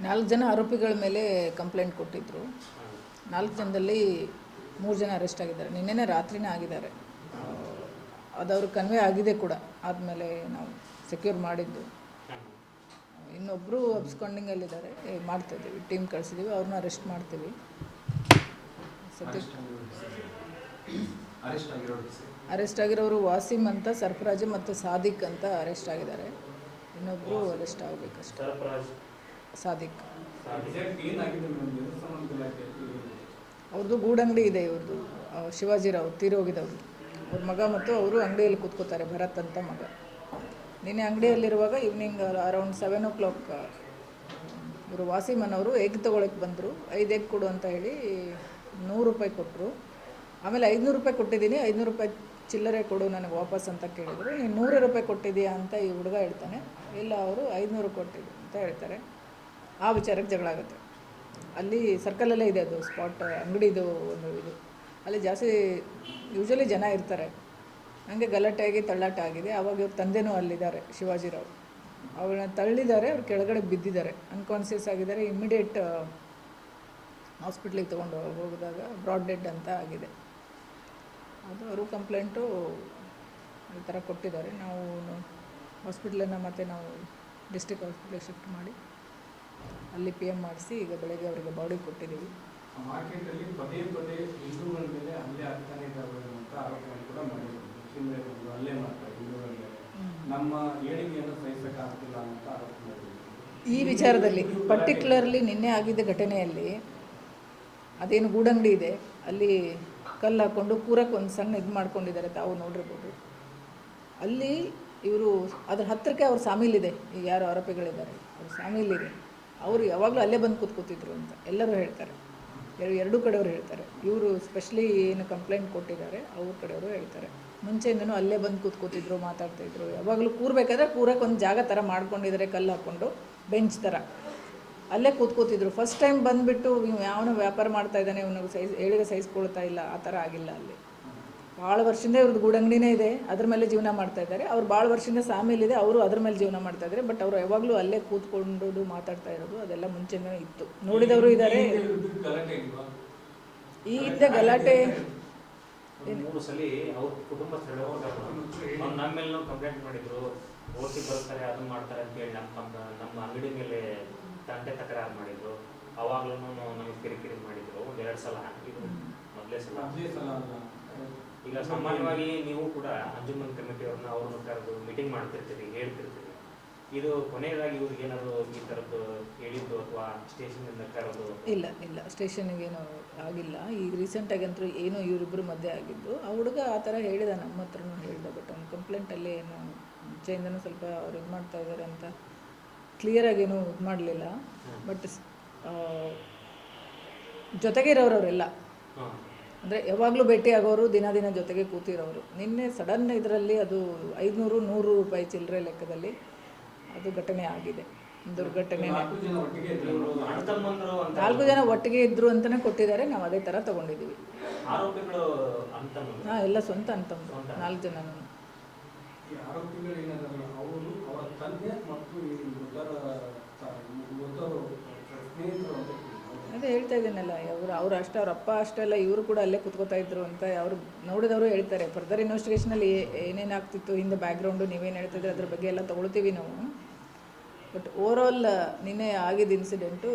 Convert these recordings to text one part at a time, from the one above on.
4 ಜನ ಆರೋಪಿಗಳ ಮೇಲೆ ಕಂಪ್ಲೇಂಟ್ ಕೊಟ್ಟಿದ್ದರು. 4 ಜನದಲ್ಲಿ 3 ಜನ ಅರೆಸ್ಟ್ ಆಗಿದ್ದಾರೆ. ನಿನ್ನೆನೇ ರಾತ್ರಿನೇ ಆಗಿದ್ದಾರೆ. ಅದು ಅವ್ರಿಗೆ ಕನ್ವೆ ಆಗಿದೆ ಕೂಡ. ಆದಮೇಲೆ ನಾವು ಸೆಕ್ಯೂರ್ ಮಾಡಿದ್ದು. ಇನ್ನೊಬ್ಬರು ಅಬ್ಸ್ಕಾಂಡಿಂಗಲ್ಲಿದ್ದಾರೆ. ಮಾಡ್ತಾಯಿದ್ದೀವಿ, ಟೀಮ್ ಕಳಿಸಿದ್ದೀವಿ, ಅವ್ರನ್ನ ಅರೆಸ್ಟ್ ಮಾಡ್ತೀವಿ. ಅರೆಸ್ಟ್ ಆಗಿರೋರು ವಾಸಿಮ್ ಅಂತ, ಸರ್ಫರಾಜ್ ಮತ್ತು ಸಾದಿಕ್ ಅಂತ ಅರೆಸ್ಟ್ ಆಗಿದ್ದಾರೆ. ಇನ್ನೊಬ್ಬರು ಅರೆಸ್ಟ್ ಆಗಬೇಕಷ್ಟೇ. ಸಾದಿಕ್ ಅವ್ರದ್ದು ಗೂಡಂಗಡಿ ಇದೆ. ಇವ್ರದ್ದು ಶಿವಾಜಿರಾವ್ ತೀರೋಗಿದವರು, ಅವ್ರ ಮಗ ಮತ್ತು ಅವರು ಅಂಗಡಿಯಲ್ಲಿ ಕೂತ್ಕೋತಾರೆ. ಭರತ್ ಅಂತ ಮಗ. ನಿನ್ನೆ ಅಂಗಡಿಯಲ್ಲಿರುವಾಗ ಈವ್ನಿಂಗ್ ಅರೌಂಡ್ 7 o'clock ಇವರು ವಾಸಿಮನವರು ಎಗ್ ತೊಗೊಳಕ್ಕೆ ಬಂದರು. 5 ಎಗ್ ಕೊಡು ಅಂತ ಹೇಳಿ 100 ರೂಪಾಯಿ ಕೊಟ್ಟರು. ಆಮೇಲೆ 500 ರೂಪಾಯಿ ಕೊಟ್ಟಿದ್ದೀನಿ, 500 ರೂಪಾಯಿ ಚಿಲ್ಲರೆ ಕೊಡು ನನಗೆ ವಾಪಸ್ ಅಂತ ಕೇಳಿದರು. ನೀನು 100 ರೂಪಾಯಿ ಕೊಟ್ಟಿದ್ದೀಯಾ ಅಂತ ಈ ಹುಡುಗ ಹೇಳ್ತಾನೆ. ಇಲ್ಲ, ಅವರು 500 ಕೊಟ್ಟಿದ್ದು ಅಂತ ಹೇಳ್ತಾರೆ. ಆ ವಿಚಾರಕ್ಕೆ ಜಗಳ ಆಗುತ್ತೆ. ಅಲ್ಲಿ ಸರ್ಕಲಲ್ಲೇ ಇದೆ ಅದು ಸ್ಪಾಟ್, ಅಂಗಡಿದು ಒಂದು ಇದು. ಅಲ್ಲಿ ಜಾಸ್ತಿ ಯೂಶ್ವಲಿ ಜನ ಇರ್ತಾರೆ. ಹಂಗೆ ಗಲಾಟೆಯಾಗಿ ತಳ್ಳಾಟ ಆಗಿದೆ. ಆವಾಗ ಇವ್ರ ತಂದೆನೂ ಅಲ್ಲಿದ್ದಾರೆ, ಶಿವಾಜಿರಾವ್. ಅವ್ರನ್ನ ತಳ್ಳಿದ್ದಾರೆ, ಅವ್ರು ಕೆಳಗಡೆ ಬಿದ್ದಿದ್ದಾರೆ, ಅನ್ಕಾನ್ಸಿಯಸ್ ಆಗಿದ್ದಾರೆ. ಇಮ್ಮಿಡಿಯೇಟ್ ಹಾಸ್ಪಿಟ್ಲಿಗೆ ತೊಗೊಂಡು ಹೋಗಿದಾಗ ಬ್ರಾಡ್ ಡೆಡ್ ಅಂತ ಆಗಿದೆ. ಅದು ಅವರು ಕಂಪ್ಲೇಂಟು ಈ ಥರ ಕೊಟ್ಟಿದ್ದಾರೆ. ನಾವು ಹಾಸ್ಪಿಟ್ಲನ್ನು ಮತ್ತು ನಾವು ಡಿಸ್ಟ್ರಿಕ್ಟ್ ಹಾಸ್ಪಿಟ್ಲಿಗೆ ಶಿಫ್ಟ್ ಮಾಡಿ ಅಲ್ಲಿ PM ಮಾಡಿಸಿ ಈಗ ಬೆಳಗ್ಗೆ ಅವರಿಗೆ ಬಾಡಿ ಕೊಟ್ಟಿದ್ದೀವಿ. ಮಾರ್ಕೆಟಲ್ಲಿ ಪದೇ ಪದೇ ಹಿಂದೂಗಳ ಮೇಲೆ ಹಲ್ಲೆ ಆಗ್ತಾನೆ ಇದ್ದಾವೆ ಅಂತ ಆರೋಪವನ್ನು ಕೂಡ ಮಾಡಿದ್ರು. ಮುಸ್ಲಿಮರು ಹಲ್ಲೆ ಮಾಡ್ತಾರೆ ಹಿಂದೂಗಳ ಮೇಲೆ. ನಮ್ಮ ಹೇಳಿಕೆಯನ್ನು ಸಹಿಸಕ್ಕಾಗ್ತಿಲ್ಲ ಅಂತ ಆರೋಪ ಮಾಡಿದ್ರು. ಈ ವಿಚಾರದಲ್ಲಿ ಪರ್ಟಿಕ್ಯುಲರ್ಲಿ ನಿನ್ನೆ ಆಗಿದ್ದ ಘಟನೆಯಲ್ಲಿ ಅದೇನು ಗೂಡಂಗಡಿ ಇದೆ ಅಲ್ಲಿ ಕಲ್ಲು ಹಾಕ್ಕೊಂಡು ಕೂರಕ್ಕೆ ಒಂದು ಸಣ್ಣ ಇದು ಮಾಡ್ಕೊಂಡಿದ್ದಾರೆ, ತಾವು ನೋಡಿರ್ಬೋದು. ಅಲ್ಲಿ ಇವರು ಅದ್ರ ಹತ್ತಿರಕ್ಕೆ ಅವ್ರ ಸಾಮೀಲಿದೆ. ಈಗ ಯಾರು ಆರೋಪಿಗಳಿದ್ದಾರೆ ಅವ್ರ ಸಾಮೀಲಿದೆ. ಅವರು ಯಾವಾಗಲೂ ಅಲ್ಲೇ ಬಂದು ಕೂತ್ಕೋತಿದ್ರು ಅಂತ ಎಲ್ಲರೂ ಹೇಳ್ತಾರೆ. ಎರಡೂ ಕಡೆಯವರು ಹೇಳ್ತಾರೆ. ಇವರು ಸ್ಪೆಷಲಿ ಏನು ಕಂಪ್ಲೇಂಟ್ ಕೊಟ್ಟಿದ್ದಾರೆ ಅವ್ರ ಕಡೆಯವರು ಹೇಳ್ತಾರೆ. ಮುಂಚೆಯಿಂದನೂ ಅಲ್ಲೇ ಬಂದು ಕೂತ್ಕೋತಿದ್ರು, ಮಾತಾಡ್ತಾಯಿದ್ರು. ಯಾವಾಗಲೂ ಕೂರಬೇಕಾದ್ರೆ ಕೂರಕ್ಕೆ ಒಂದು ಜಾಗ ಥರ ಮಾಡ್ಕೊಂಡಿದ್ದಾರೆ, ಕಲ್ಲು ಹಾಕ್ಕೊಂಡು ಬೆಂಚ್ ಥರ ಅಲ್ಲೇ ಕೂತ್ಕೋತಿದ್ರು. ಫಸ್ಟ್ ಟೈಮ್ ಬಂದುಬಿಟ್ಟು ಯಾವನೋ ವ್ಯಾಪಾರ ಮಾಡ್ತಾಯಿದ್ದಾನೆ, ಇವನಿಗೆ ಹೇಳಿಗೆ ಸಹಿಸ್ಕೊಳ್ತಾ ಇಲ್ಲ, ಆ ಥರ ಆಗಿಲ್ಲ. ಅಲ್ಲಿ ಭಾಳ ವರ್ಷದಿಂದ ಇವ್ರದ್ದು ಗೂಡಂಗಡಿನೇ ಇದೆ, ಅದ್ರ ಮೇಲೆ ಜೀವನ ಮಾಡ್ತಾಯಿದ್ದಾರೆ. ಅವ್ರು ಭಾಳ ವರ್ಷದಿಂದ ಸಾಮೇಲಿದೆ, ಅವರು ಅದ್ರ ಮೇಲೆ ಜೀವನ ಮಾಡ್ತಾಯಿದ್ದಾರೆ. ಬಟ್ ಅವರು ಯಾವಾಗಲೂ ಅಲ್ಲೇ ಕೂತ್ಕೊಂಡು ಮಾತಾಡ್ತಾ ಇರೋದು ಅದೆಲ್ಲ ಮುಂಚೆನೇ ಇತ್ತು. ನೋಡಿದವರು ಇದ್ದಾರೆ. ಈ ಹಿಂದೆ ಗಲಾಟೆ 3 ಸಲ ಅವ್ರ ಕುಟುಂಬಸ್ಥರು ನಮ್ಮ ಮೇಲೆ ಕಂಪ್ಲೇಂಟ್ ಮಾಡಿದ್ರು. ಓಟಿ ಬರ್ತಾರೆ, ಅದನ್ನು ಮಾಡ್ತಾರೆ ಅಂತೇಳಿ ನಮ್ಮ ಅಂಗಡಿ ಮೇಲೆ ತಂಟೆ ತಕರಾರು ಮಾಡಿದ್ರು. ಅವಾಗ್ಲೂ ನಮಗೆ ಕಿರಿಕಿರಿ ಮಾಡಿದ್ರು 1-2 ಸಲ. ಇದು ಮೊದಲೇ ಸಲ. ಈಗ ಸಾಮಾನ್ಯವಾಗಿ ನೀವು ಕೂಡ ಅಂಜುಮನ್ ಕಮಿಟಿಯವ್ರನ್ನ ಅವ್ರನ್ನ ಕರೆದು ಮೀಟಿಂಗ್ ಮಾಡ್ತಿರ್ತೀರಿ, ಹೇಳ್ತಿರ್ತೀರಿ. ಇದು ಕೊನೆಯದಾಗಿ ಇವ್ರಿಗೆ ಏನಾದರೂ ಈ ಥರದ್ದು ಹೇಳಿದ್ದು ಅಥವಾ ಸ್ಟೇಷನಿಂದ ಕರೆದು? ಇಲ್ಲ, ಸ್ಟೇಷನಿಗೇನು ಆಗಿಲ್ಲ. ಈಗ ರೀಸೆಂಟಾಗಂತೂ ಏನೋ ಇವರಿಬ್ಬರು ಮಧ್ಯೆ ಆಗಿದ್ದು. ಆ ಹುಡುಗ ಆ ಥರ ಹೇಳಿದ, ನಮ್ಮ ಹತ್ರನೂ ಹೇಳಿದ. ಬಟ್ ಅವ್ನು ಕಂಪ್ಲೇಂಟಲ್ಲಿ ಏನು ಮುಂಚೆಯಿಂದನೂ ಸ್ವಲ್ಪ ಅವ್ರು ಇದು ಮಾಡ್ತಾ ಇದ್ದಾರೆ ಅಂತ ಕ್ಲಿಯರಾಗೇನು ಇದು ಮಾಡಲಿಲ್ಲ. ಬಟ್ ಜೊತೆಗೆ ಇರೋರವರೆಲ್ಲ ಅಂದರೆ ಯಾವಾಗಲೂ ಭೇಟಿ ಆಗೋರು, ದಿನ ಜೊತೆಗೆ ಕೂತಿರೋರು. ನಿನ್ನೆ ಸಡನ್ ಇದರಲ್ಲಿ ಅದು 500-100 ರೂಪಾಯಿ ಚಿಲ್ಲರೆ ಲೆಕ್ಕದಲ್ಲಿ ಅದು ಘಟನೆ ಆಗಿದೆ. ದುರ್ಘಟನೆ. 4 ಜನ ಒಟ್ಟಿಗೆ ಇದ್ರು ಅಂತಲೇ ಕೊಟ್ಟಿದ್ದಾರೆ. ನಾವು ಅದೇ ಥರ ತೊಗೊಂಡಿದ್ದೀವಿ. ಹಾಂ, ಎಲ್ಲ ಸ್ವಂತ ಅಂತಂದ್ರು 4 ಜನನೂ. ಅದೇ ಹೇಳ್ತಾ ಇದ್ದೀನಲ್ಲ, ಅವ್ರು ಅಷ್ಟೇ, ಅವ್ರ ಅಪ್ಪ ಅಷ್ಟೆಲ್ಲ, ಇವರು ಕೂಡ ಅಲ್ಲೇ ಕುತ್ಕೋತಾ ಇದ್ರು ಅಂತ ಅವ್ರು ನೋಡಿದವರು ಹೇಳ್ತಾರೆ. ಫರ್ದರ್ ಇನ್ವೆಸ್ಟಿಗೇಷನಲ್ಲಿ ಏನೇನಾಗ್ತಿತ್ತು ಹಿಂದೆ ಬ್ಯಾಕ್ಗ್ರೌಂಡು ನೀವೇನು ಹೇಳ್ತಿದ್ರೆ ಅದ್ರ ಬಗ್ಗೆ ಎಲ್ಲ ತೊಗೊಳ್ತೀವಿ ನಾವು. ಬಟ್ ಓವರಾಲ್ ನಿನ್ನೆ ಆಗಿದ್ದ ಇನ್ಸಿಡೆಂಟು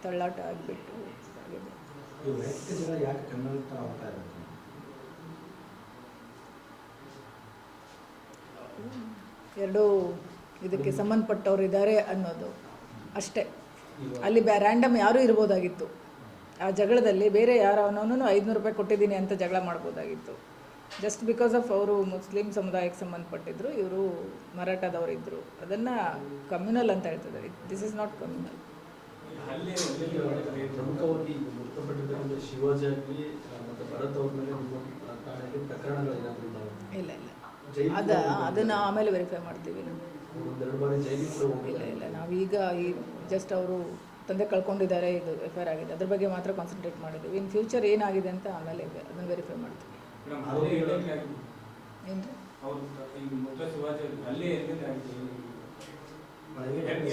ತಳ್ಳಾಟ ಆಗಿಬಿಟ್ಟು ಆಗಿದೆ. ಎರಡೂ ಇದಕ್ಕೆ ಸಂಬಂಧಪಟ್ಟವ್ರು ಇದ್ದಾರೆ ಅನ್ನೋದು ಅಷ್ಟೇ. ಅಲ್ಲಿ ರ್ಯಾಂಡಮ್ ಯಾರೂ ಇರ್ಬೋದಾಗಿತ್ತು. ಆ ಜಗಳದಲ್ಲಿ ಬೇರೆ ಯಾರವನೂ 500 ರೂಪಾಯಿ ಕೊಟ್ಟಿದ್ದೀನಿ ಅಂತ ಜಗಳ ಮಾಡ್ಬೋದಾಗಿತ್ತು. ಜಸ್ಟ್ ಬಿಕಾಸ್ ಆಫ್ ಅವರು ಮುಸ್ಲಿಂ ಸಮುದಾಯಕ್ಕೆ ಸಂಬಂಧಪಟ್ಟಿದ್ರು, ಇವರು ಮರಾಠದವರಿದ್ದರು. ಅದನ್ನು ಕಮ್ಯುನಲ್ ಅಂತ ಹೇಳ್ತಿದ್ದಾರೆ. This is not communal. ಪ್ರಮುಖವಾಗಿ ಮೃತಪಟ್ಟಿದ್ದ ಶಿವಾಜಿ ಮತ್ತು ಭರತ್ ಅವ್ರ ಮೇಲೆ ಇಲ್ಲ ಅದನ್ನು ಆಮೇಲೆ ವೆರಿಫೈ ಮಾಡ್ತೀವಿ ನಾವು. ಇಲ್ಲ ನಾವೀಗ ಈ ಜಸ್ಟ್ ಅವರು ತಂದೆ ಕಳ್ಕೊಂಡಿದ್ದಾರೆ, ಇದು FIR ಆಗಿದೆ, ಅದ್ರ ಬಗ್ಗೆ ಮಾತ್ರ ಕಾನ್ಸಂಟ್ರೇಟ್ ಮಾಡಿದ್ದೀವಿ. ಇನ್ ಫ್ಯೂಚರ್ ಏನಾಗಿದೆ ಅಂತ ಆಮೇಲೆ ಅದನ್ನು ವೆರಿಫೈ ಮಾಡ್ತೀವಿ.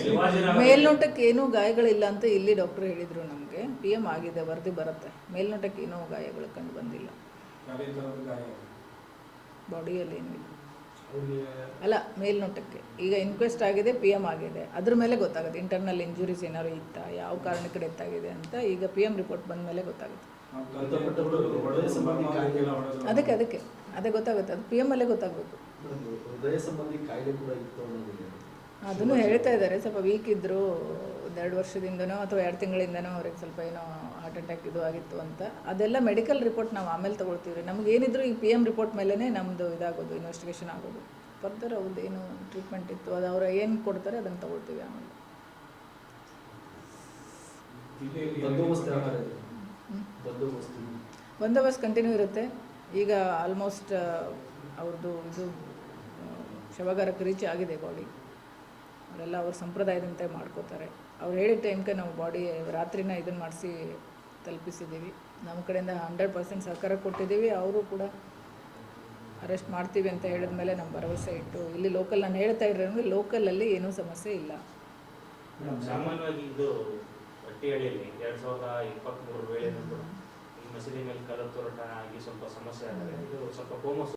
ಶಿವಾಜಿರಾವ್ ಮೇಲ್ನೋಟಕ್ಕೆ ಏನೂ ಗಾಯಗಳಿಲ್ಲ ಅಂತ ಇಲ್ಲಿ ಡಾಕ್ಟರ್ ಹೇಳಿದರು ನಮಗೆ. PM ಆಗಿದೆ, ವರದಿ ಬರುತ್ತೆ. ಮೇಲ್ನೋಟಕ್ಕೆ ಏನೂ ಗಾಯಗಳು ಕಂಡು ಬಂದಿಲ್ಲ, ಯಾವುದೇ ಥರದ ಗಾಯ ಬಾಡಿಯಲ್ಲಿ ಏನಿಲ್ಲ. ಅವ್ರಿಗೆ ಅಲ್ಲ, ಮೇಲ್ನೋಟಕ್ಕೆ ಈಗ ಇನ್ಕ್ವೆಸ್ಟ್ ಆಗಿದೆ, PM ಆಗಿದೆ, ಅದ್ರ ಮೇಲೆ ಗೊತ್ತಾಗುತ್ತೆ ಇಂಟರ್ನಲ್ ಇಂಜುರೀಸ್ ಏನಾದ್ರು ಇತ್ತಾ, ಯಾವ ಕಾರಣಕ್ಕೆ ಡೆತ್ ಆಗಿದೆ ಅಂತ ಈಗ PM ರಿಪೋರ್ಟ್ ಬಂದ ಮೇಲೆ ಗೊತ್ತಾಗುತ್ತೆ. ಅದಕ್ಕೆ ಅದೇ ಗೊತ್ತಾಗುತ್ತೆ, ಅದು PM ಅಲ್ಲೇ ಗೊತ್ತಾಗಬೇಕು. ಹೃದಯ ಸಂಬಂಧಿ ಕಾಯಿಲೆ ಕೂಡ ಇತ್ತು ಅನ್ನೋದಿಲ್ಲ. ಅದನ್ನು ಹೇಳ್ತಾ ಇದ್ದಾರೆ, ಸ್ವಲ್ಪ ವೀಕ್ ಇದ್ದರು, 1-2 ವರ್ಷದಿಂದನೋ ಅಥವಾ 2 ತಿಂಗಳಿಂದನೋ ಅವ್ರಿಗೆ ಸ್ವಲ್ಪ ಏನೋ ಹಾರ್ಟ್ ಅಟ್ಯಾಕ್ ಇದು ಆಗಿತ್ತು ಅಂತ. ಅದೆಲ್ಲ ಮೆಡಿಕಲ್ ರಿಪೋರ್ಟ್ ನಾವು ಆಮೇಲೆ ತೊಗೊಳ್ತೀವಿ. ನಮ್ಗೆ ಏನಿದ್ರು ಈ PM ರಿಪೋರ್ಟ್ ಮೇಲೇ ನಮ್ಮದು ಇದಾಗೋದು, ಇನ್ವೆಸ್ಟಿಗೇಷನ್ ಆಗೋದು. ಫರ್ದರ್ ಅವ್ರದ್ದು ಏನು ಟ್ರೀಟ್ಮೆಂಟ್ ಇತ್ತು ಅದು ಅವ್ರು ಏನು ಕೊಡ್ತಾರೆ ಅದನ್ನು ತೊಗೊಳ್ತೀವಿ ಆಮೇಲೆ. ಬಂದೋಬಸ್ತ್ ಯಾವ ಥರ ಇದೆ? ಬಂದೋಬಸ್ತ್ ಕಂಟಿನ್ಯೂ ಇರುತ್ತೆ. ಈಗ ಆಲ್ಮೋಸ್ಟ್ ಅವ್ರದ್ದು ಇದು ಶವಗಾರಕ್ಕೆ ರೀಚ್ ಆಗಿದೆ ಬಾಡಿ. ಅವರೆಲ್ಲ ಅವ್ರ ಸಂಪ್ರದಾಯದಂತೆ ಮಾಡ್ಕೋತಾರೆ. ಅವ್ರು ಹೇಳಿದ ಟೈಮ್ಗೆ ನಾವು ಬಾಡಿ ರಾತ್ರಿನ ಇದನ್ನು ಮಾಡಿಸಿ ತಲುಪಿಸಿದ್ದೀವಿ. ನಮ್ಮ ಕಡೆಯಿಂದ 100% ಸಹಕಾರ ಕೊಟ್ಟಿದ್ದೀವಿ. ಅವರು ಕೂಡ ಅರೆಸ್ಟ್ ಮಾಡ್ತೀವಿ ಅಂತ ಹೇಳಿದ ಮೇಲೆ ನಮ್ಮ ಭರವಸೆ ಇಟ್ಟು ಇಲ್ಲಿ ಲೋಕಲ್, ನಾನು ಹೇಳ್ತಾ ಇರೋದು ಲೋಕಲಲ್ಲಿ ಏನೂ ಸಮಸ್ಯೆ ಇಲ್ಲ. ಸಾಮಾನ್ಯವಾಗಿ ಇದು ಹಟ್ಟಿಹಳ್ಳಿಯಲ್ಲಿ 2023 ವೇಳೆನೂ ಕೂಡ ಈ ಮಸೀದಿ ಮೇಲೆ ಕಲ್ಲು ತೂರಾಟ ಆಗಿ ಸ್ವಲ್ಪ ಸಮಸ್ಯೆ ಆಗಿದೆ. ಇದು ಸ್ವಲ್ಪ ಕೋಮು